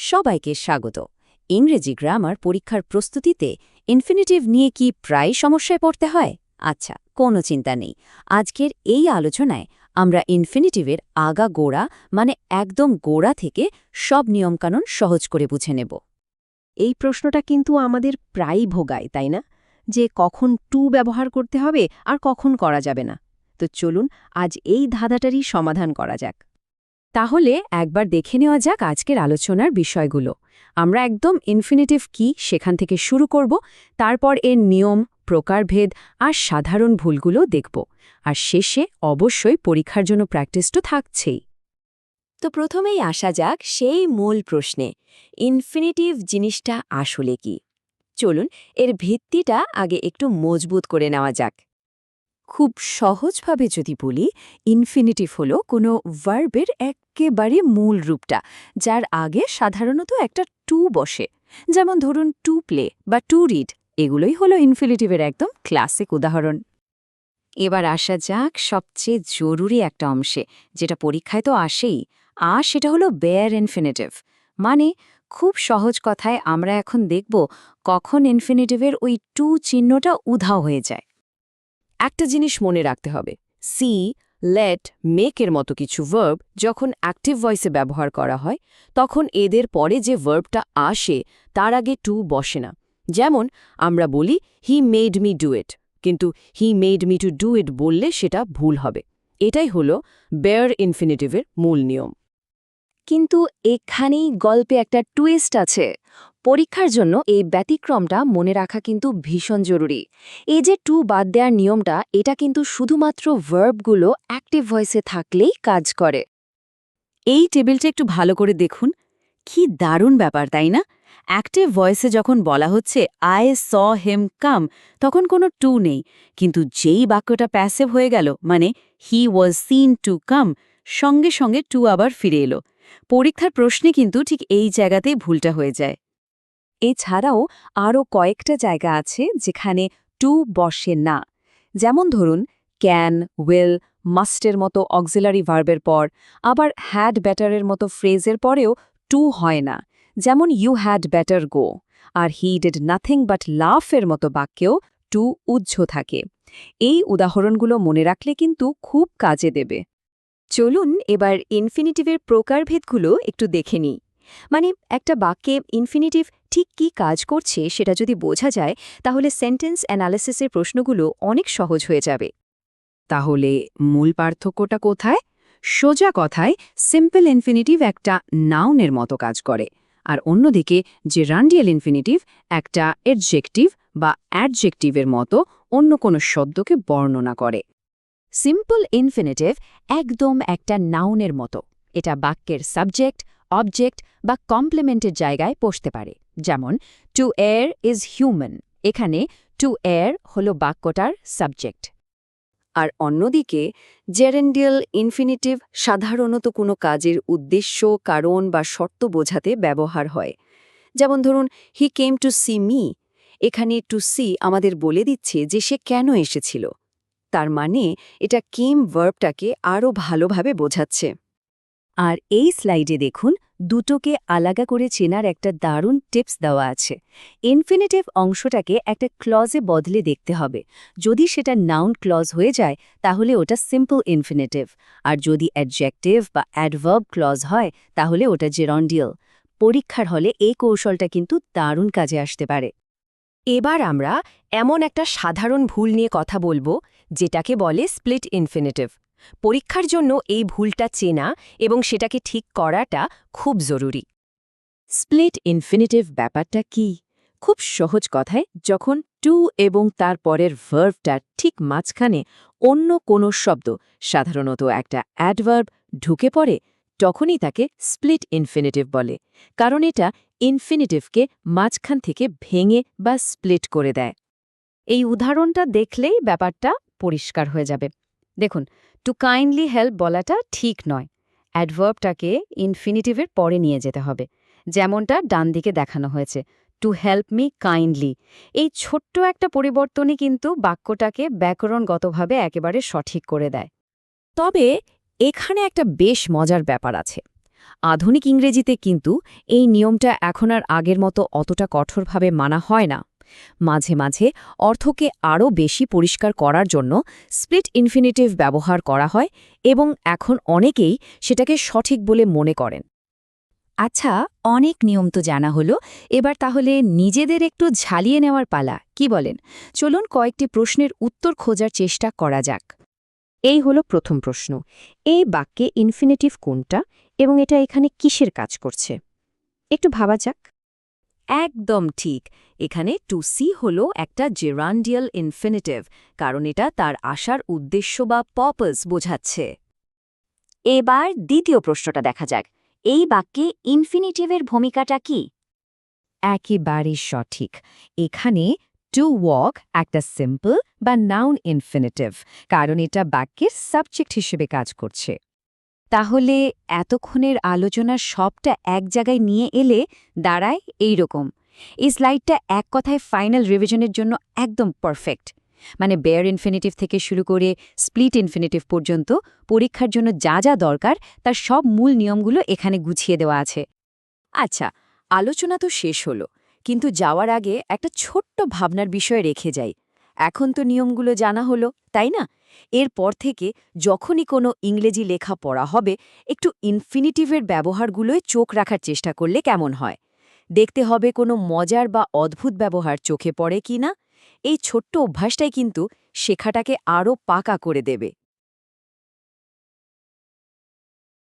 সবাইকে স্বাগত। ইংরেজি গ্রামার পরীক্ষার প্রস্তুতিতে ইনফিনিটিভ নিয়ে কি প্রায় সমস্যায় পড়তে হয়? আচ্ছা, কোনো চিন্তা নেই। আজকের এই আলোচনায় আমরা ইনফিনিটিভের আগা গোড়া মানে একদম গোড়া থেকে সব নিয়মকানুন সহজ করে বুঝে নেব। এই প্রশ্নটা কিন্তু আমাদের প্রায়ই ভোগায়, তাই না? যে কখন টু ব্যবহার করতে হবে আর কখন করা যাবে না। তো চলুন আজ এই ধাঁধাটারই সমাধান করা যাক। তাহলে একবার দেখে নেওয়া যাক আজকের আলোচনার বিষয়গুলো। আমরা একদম ইনফিনিটিভ কি সেখান থেকে শুরু করব, তারপর এর নিয়ম, প্রকারভেদ আর সাধারণ ভুলগুলো দেখব, আর শেষে অবশ্যই পরীক্ষার জন্য প্র্যাকটিস তো থাকছেই। তো প্রথমেই আসা যাক সেই মূল প্রশ্নে, ইনফিনিটিভ জিনিসটা আসলে কি? চলুন এর ভিত্তিটা আগে একটু মজবুত করে নেওয়া যাক। খুব সহজভাবে যদি বলি, ইনফিনিটিভ হলো কোনো ভার্বের একেবারে মূল রূপটা, যার আগে সাধারণত একটা টু বসে। যেমন ধরুন টু প্লে বা টু রিড, এগুলোই হলো ইনফিনিটিভের একদম ক্লাসিক উদাহরণ। এবার আসা যাক সবচেয়ে জরুরি একটা অংশে, যেটা পরীক্ষায় তো আসেই, আর সেটা হলো বেয়ার ইনফিনিটিভ। মানে খুব সহজ কথায় আমরা এখন দেখব কখন ইনফিনিটিভের ওই টু চিহ্নটা উধাও হয়ে যায়। একটা জিনিস মনে রাখতে হবে, সি, লেট, মেকের মতো কিছু ভার্ব যখন অ্যাক্টিভ ভয়েসে ব্যবহার করা হয়, তখন এদের পরে যে ভার্বটা আসে তার আগে টু বসে না। যেমন আমরা বলি he made me do it, কিন্তু he made me to do it বললে সেটা ভুল হবে। এটাই হলো বেয়ার ইনফিনিটিভের মূল নিয়ম। কিন্তু এখানেই গল্পে একটা টুইস্ট আছে। পরীক্ষার জন্য এই ব্যতিক্রমটা মনে রাখা কিন্তু ভীষণ জরুরি। এই যে টু বাদ দেওয়ার নিয়মটা, এটা কিন্তু শুধুমাত্র ভার্বগুলো অ্যাক্টিভ ভয়েসে থাকলেই কাজ করে। এই টেবিলটা একটু ভালো করে দেখুন, কি দারুণ ব্যাপার তাই না? অ্যাক্টিভ ভয়েসে যখন বলা হচ্ছে আই স হেম কাম, তখন কোনো টু নেই, কিন্তু যেই বাক্যটা প্যাসিভ হয়ে গেল, মানে হি ওয়াজ সিন টু কাম, সঙ্গে সঙ্গে টু আবার ফিরে এলো। পরীক্ষার প্রশ্নে কিন্তু ঠিক এই জায়গাতেই ভুলটা হয়ে যায়। এছাড়াও আরও কয়েকটা জায়গা আছে যেখানে টু বসে না। যেমন ধরুন ক্যান, উইল, মাস্টের মতো অক্সিলারি ভার্বের পর, আবার হ্যাড বেটারের মতো ফ্রেজের পরেও টু হয় না। যেমন ইউ হ্যাড বেটার গো। আর হি ডিড নাথিং বাট লাফের মতো বাক্যেও টু উজ্জ্ব থাকে। এই উদাহরণগুলো মনে রাখলে কিন্তু খুব কাজে দেবে। চলুন এবার ইনফিনিটিভের প্রকারভেদগুলো একটু দেখে নিই। মানে একটা বাক্যে ইনফিনিটিভ ঠিক কী কাজ করছে সেটা যদি বোঝা যায়, তাহলে সেন্টেন্স অ্যানালিসিসের প্রশ্নগুলো অনেক সহজ হয়ে যাবে। তাহলে মূল পার্থক্যটা কোথায়? সোজা কথায় সিম্পল ইনফিনিটিভ একটা নাউনের মতো কাজ করে, আর অন্যদিকে জেরান্ডিয়াল ইনফিনিটিভ একটা এডজেক্টিভ বা অ্যাডজেক্টিভের মতো অন্য কোনো শব্দকে বর্ণনা করে। সিম্পল ইনফিনিটিভ একদম একটা নাউনের মতো। এটা বাক্যের সাবজেক্ট, অবজেক্ট বা কমপ্লিমেন্টের জায়গায় বসতে পারে। যেমন টু এয়ার ইজ হিউম্যান, এখানে টু এয়ার হলো বাক্যটার সাবজেক্ট। আর অন্যদিকে জেরেন্ডিয়াল ইনফিনিটিভ সাধারণত কোনো কাজের উদ্দেশ্য, কারণ বা শর্ত বোঝাতে ব্যবহার হয়। যেমন ধরুন হি কেম টু সি মি, এখানে টু সি আমাদের বলে দিচ্ছে যে সে কেন এসেছিল। তার মানে এটা কেম ভার্বটাকে আরও ভালোভাবে বোঝাচ্ছে। আর এই স্লাইডে দেখুন, দুটোকে আলাদা করে চেনার একটা দারুণ টিপস দেওয়া আছে। ইনফিনিটিভ অংশটাকে একটা ক্লজে বদলে দেখতে হবে। যদি সেটা নাউন ক্লজ হয়ে যায়, তাহলে ওটা সিম্পল ইনফিনিটিভ, আর যদি অ্যাডজেক্টিভ বা অ্যাডভার্ব ক্লজ হয়, তাহলে ওটা জেরন্ডিয়াল। পরীক্ষার হলে এই কৌশলটা কিন্তু দারুণ কাজে আসতে পারে। এবার আমরা এমন একটা সাধারণ ভুল নিয়ে কথা বলবো, যেটাকে বলে স্প্লিট ইনফিনিটিভ। পরীক্ষার জন্য এই ভুলটা চেনা এবং সেটাকে ঠিক করাটা খুব জরুরি। স্প্লিট ইনফিনিটিভ ব্যাপারটা কি? খুব সহজ কথায়, যখন টু এবং তার পরের ভার্বটার ঠিক মাঝখানে অন্য কোনো শব্দ, সাধারণত একটা অ্যাডভার্ব, ঢুকে পড়ে, তখনই তাকে স্প্লিট ইনফিনিটিভ বলে। কারণ এটা ইনফিনিটিভকে মাঝখান থেকে ভেঙে বা স্প্লিট করে দেয়। এই উদাহরণটা দেখলেই ব্যাপারটা পরিষ্কার হয়ে যাবে। দেখুন, টু কাইন্ডলি হেল্প বলাটা ঠিক নয়। অ্যাডভার্বটাকে ইনফিনিটিভের পরে নিয়ে যেতে হবে, যেমনটা ডান দিকে দেখানো হয়েছে, টু হেল্প মি কাইন্ডলি। এই ছোট্ট একটা পরিবর্তনই কিন্তু বাক্যটাকে ব্যাকরণগতভাবে একেবারে সঠিক করে দেয়। তবে এখানে একটা বেশ মজার ব্যাপার আছে। আধুনিক ইংরেজিতে কিন্তু এই নিয়মটা এখন আর আগের মতো অতটা কঠোরভাবে মানা হয় না। মাঝে মাঝে অর্থকে আরও বেশি পরিষ্কার করার জন্য স্প্লিট ইনফিনিটিভ ব্যবহার করা হয় এবং এখন অনেকেই সেটাকে সঠিক বলে মনে করেন। আচ্ছা, অনেক নিয়ম তো জানা হলো, এবার তাহলে নিজেদের একটু ঝালিয়ে নেওয়ার পালা, কি বলেন? চলুন কয়েকটি প্রশ্নের উত্তর খোঁজার চেষ্টা করা যাক। এই হলো প্রথম প্রশ্ন। এই বাক্যে ইনফিনিটিভ কোনটা এবং এটা এখানে কিসের কাজ করছে? একটু ভাবা যাক। একদম ঠিক। এখানে টু সি হল একটা জেরান্ডিয়াল ইনফিনিটিভ, কারণ এটা তার আসার উদ্দেশ্য বা পারপাস বোঝাচ্ছে। এবার দ্বিতীয় প্রশ্নটা দেখা যাক। এই বাক্যে ইনফিনিটিভের ভূমিকাটা কি? একেবারে সঠিক। এখানে টু ওয়াক একটা সিম্পল বা নাউন ইনফিনিটিভ, কারণ এটা বাক্যের সাবজেক্ট হিসেবে কাজ করছে। তাহলে এতক্ষণের আলোচনার সবটা এক জায়গায় নিয়ে এলে দাঁড়ায় এই রকম। এই স্লাইডটা এক কথায় ফাইনাল রিভিশনের জন্য একদম পারফেক্ট। মানে বেয়ার ইনফিনিটিভ থেকে শুরু করে স্প্লিট ইনফিনিটিভ পর্যন্ত পরীক্ষার জন্য যা যা দরকার তার সব মূল নিয়মগুলো এখানে গুছিয়ে দেওয়া আছে। আচ্ছা, আলোচনা তো শেষ হলো, কিন্তু যাওয়ার আগে একটা ছোট্ট ভাবনার বিষয় রেখে যাই। এখন তো নিয়মগুলো জানা হলো, তাই না? এরপর থেকে যখনই কোনো ইংরেজি লেখা পড়া হবে, একটু ইনফিনিটিভের ব্যবহারগুলোয় চোখ রাখার চেষ্টা করলে কেমন হয়? দেখতে হবে কোনো মজার বা অদ্ভুত ব্যবহার চোখে পড়ে কি না। এই ছোট্ট অভ্যাসটাই কিন্তু শেখাটাকে আরও পাকা করে দেবে।